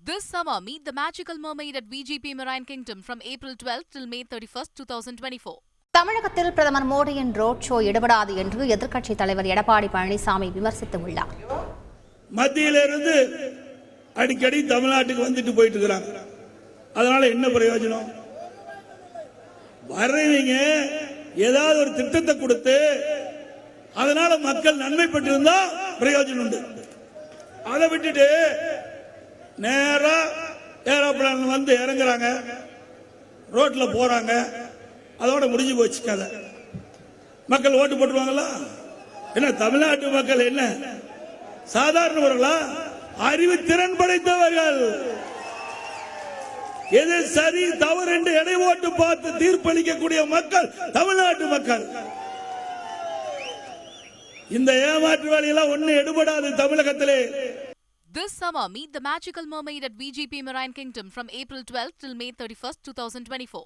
This summer, meet the magical mermaid at VGP Marine Kingdom from April 12th till May 31st, 2024. தமிழகத்தில் பிரதமர் மோடியின் road show எடுபடாது என்று எதிர்க்கட்சித் தலைவர் எடப்பாடி பழனிசாமி விமர்சித்துள்ளார். மத்தியிலிருந்து அடிக்கடி தமிழ்நாட்டுக்கு வந்துட்டு போயிட்டு இருக்கிறாங்க. அதனால என்ன பிரயோஜனம்? வர்றவங்க ஏதாவது ஒரு திட்டத்தை கொடுத்து அதனால மக்கள் நன்மை பெற்றிருந்தா பிரயோஜனம் உண்டு. அதை விட்டுட்டு நேரா ஏரோப்ளேன் வந்து இறங்குறாங்க, ரோட்ல போறாங்க, அதோட முடிஞ்சு போச்சு கதை. மக்கள் ஓட்டு போட்டுருவாங்களா? என்ன தமிழ்நாட்டு மக்கள் என்ன சாதாரணவர்களா? அறிவு திறன் படைத்தவர்கள். எது சரி தவறு என்று எடை ஓட்டு பார்த்து தீர்ப்பளிக்கக்கூடிய மக்கள் தமிழ்நாட்டு மக்கள். இந்த ஏமாற்று வேலையெல்லாம் ஒண்ணு எடுபடாது தமிழகத்திலே. This summer, meet the magical mermaid at VGP Marine Kingdom from April 12th till May 31st, 2024.